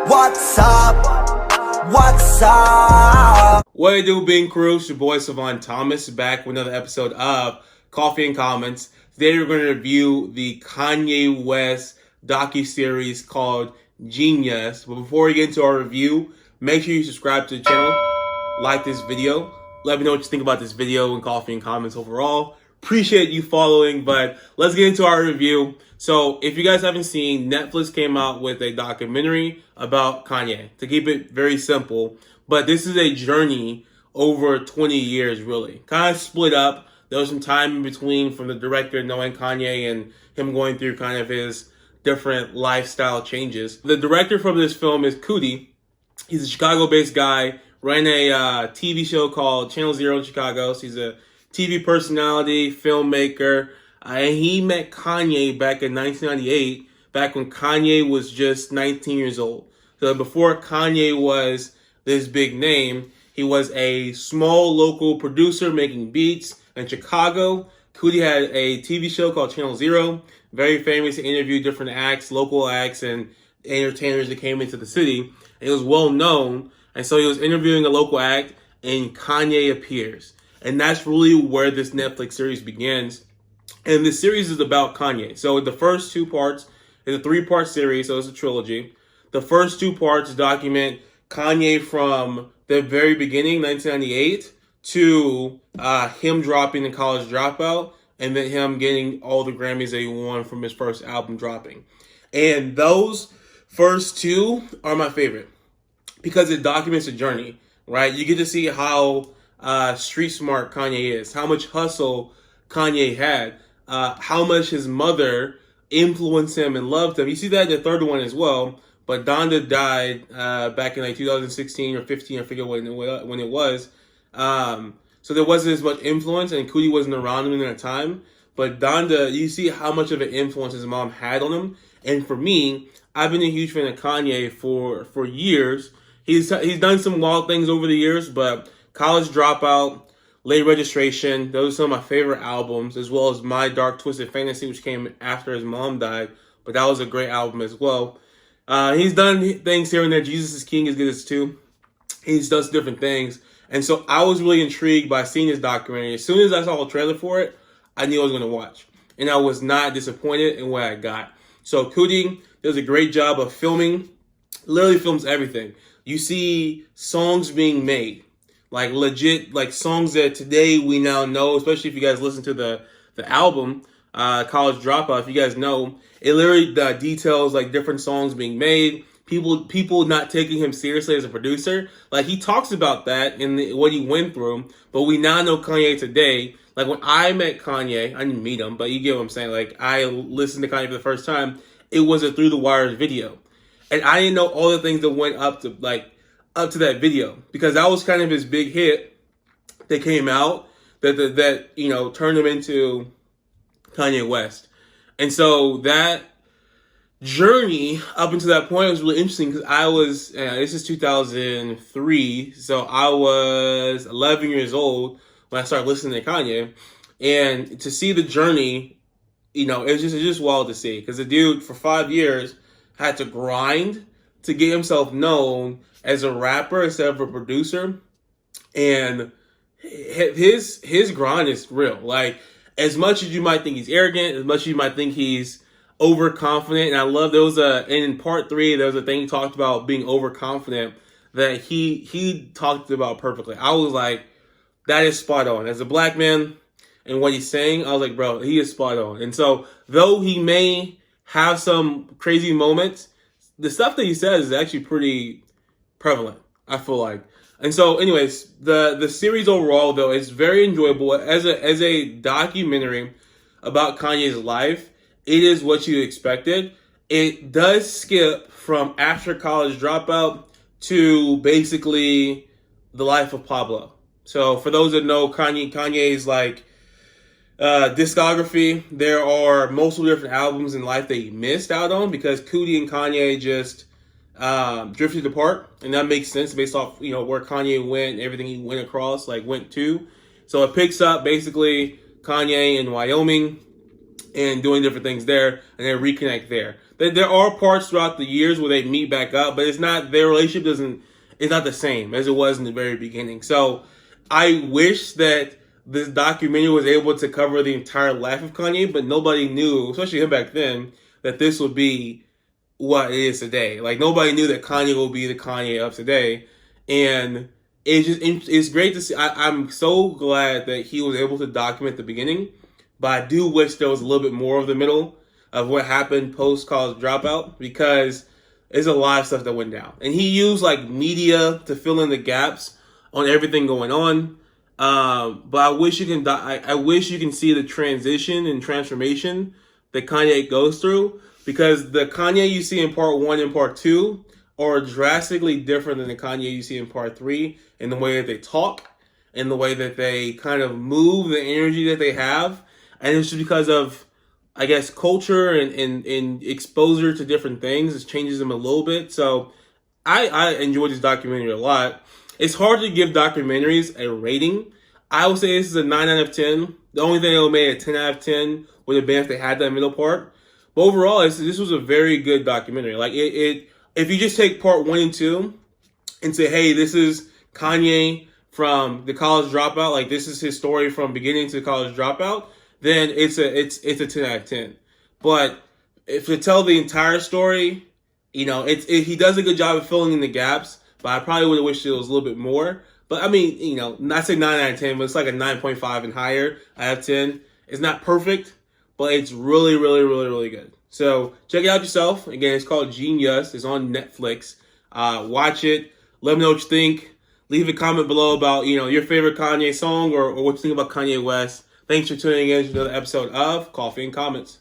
What's up? What's up? What it do, Bing Crew? It's your boy Savon Thomas back with another episode of Coffee and Comments. Today we're going to review the Kanye West docuseries called Jeen-yuhs. But before we get into our review, make sure you subscribe to the channel, like this video, let me know what you think about this video and Coffee and Comments overall. Appreciate you following, but let's get into our review. So if you guys haven't seen, Netflix came out with a documentary about Kanye, to keep it very simple. But this is a journey over 20 years, really. Kind of split up. There was some time in between from the director knowing Kanye and him going through kind of his different lifestyle changes. The director from this film is Coodie. He's a Chicago-based guy, ran a TV show called Channel Zero in Chicago. So he's a TV personality, filmmaker, and he met Kanye back in 1998, back when Kanye was just 19 years old. So before Kanye was this big name, he was a small local producer making beats in Chicago. Coodie had a TV show called Channel Zero, very famous to interview different acts, local acts, and entertainers that came into the city. It was well known, and so he was interviewing a local act, and Kanye appears. And that's really where this Netflix series begins. And the series is about Kanye. So the first two parts is a 3-part series, so it's a trilogy. The first 2 parts document Kanye from the very beginning, 1998, to him dropping the College Dropout, and then him getting all the Grammys that he won from his first album dropping. And those first 2 are my favorite because it documents a journey, right? You get to see how street smart Kanye is, how much hustle Kanye had, how much his mother influenced him and loved him. You see that in the third one as well, but Donda died back in like 2016 or 15, I forget when it was. So there wasn't as much influence, and Coodie wasn't around him in that time. But Donda, you see how much of an influence his mom had on him. And for me, I've been a huge fan of Kanye for years. He's done some wild things over the years, but College Dropout, Late Registration, those are some of my favorite albums, as well as My Dark Twisted Fantasy, which came after his mom died, but that was a great album as well. He's done things here and there. Jesus is King is good as too. He does different things. And so I was really intrigued by seeing this documentary. As soon as I saw a trailer for it, I knew I was going to watch. And I was not disappointed in what I got. So Coodie does a great job of filming, literally films everything. You see songs being made. Like legit, like songs that today we now know, especially if you guys listen to the album, College Dropout, if you guys know, it literally details like different songs being made, people not taking him seriously as a producer. Like he talks about that in what he went through, but we now know Kanye today. Like when I met Kanye, I didn't meet him, but you get what I'm saying. Like I listened to Kanye for the first time, it was a Through the Wires video. And I didn't know all the things that went up to that video, because that was kind of his big hit that came out that you know turned him into Kanye West. And so that journey up until that point was really interesting, because I was this is 2003, so I was 11 years old when I started listening to Kanye, and to see the journey, you know, it's just wild to see, because the dude for 5 years had to grind to get himself known as a rapper instead of a producer. And his grind is real. Like, as much as you might think he's arrogant, as much as you might think he's overconfident, and I love in part 3, there was a thing he talked about being overconfident that he talked about perfectly. I was like, that is spot on. As a black man and what he's saying, I was like, bro, he is spot on. And so though he may have some crazy moments, the stuff that he says is actually pretty prevalent, I feel like. And so anyways, the series overall though is very enjoyable. As a documentary about Kanye's life, it is what you expected. It does skip from after College Dropout to basically the life of Pablo. So for those that know Kanye's like discography, there are multiple different albums in life that he missed out on because Coodie and Kanye just drifted apart, and that makes sense based off, you know, where Kanye went, everything he went to. So it picks up basically Kanye in Wyoming, and doing different things there, and then reconnect there. There are parts throughout the years where they meet back up, but it's not, their relationship it's not the same as it was in the very beginning. So I wish that this documentary was able to cover the entire life of Kanye, but nobody knew, especially him back then, that this would be what it is today. Like, nobody knew that Kanye will be the Kanye of today. And it's great to see. I'm so glad that he was able to document the beginning, but I do wish there was a little bit more of the middle of what happened post college dropout, because there's a lot of stuff that went down, and he used like media to fill in the gaps on everything going on. But I wish you can. I wish you can see the transition and transformation that Kanye goes through, because the Kanye you see in part 1 and part 2 are drastically different than the Kanye you see in part 3 in the way that they talk, in the way that they kind of move, the energy that they have. And it's just because of, I guess, culture and exposure to different things. It changes them a little bit. So I enjoyed this documentary a lot. It's hard to give documentaries a rating. I would say this is a 9 out of 10. The only thing that would make it a 10 out of 10 would have been if they had that middle part. But overall, this was a very good documentary. Like, if you just take part 1 and 2 and say, hey, this is Kanye from the college dropout, like this is his story from beginning to college dropout, then it's a 10 out of 10. But if you tell the entire story, he does a good job of filling in the gaps, but I probably would have wished it was a little bit more. But I mean, not say 9 out of 10, but it's like a 9.5 and higher out of 10. It's not perfect, but it's really, really, really, really good. So check it out yourself. Again, it's called Genius. It's on Netflix. Watch it. Let me know what you think. Leave a comment below about, your favorite Kanye song or what you think about Kanye West. Thanks for tuning in to another episode of Coffee and Comments.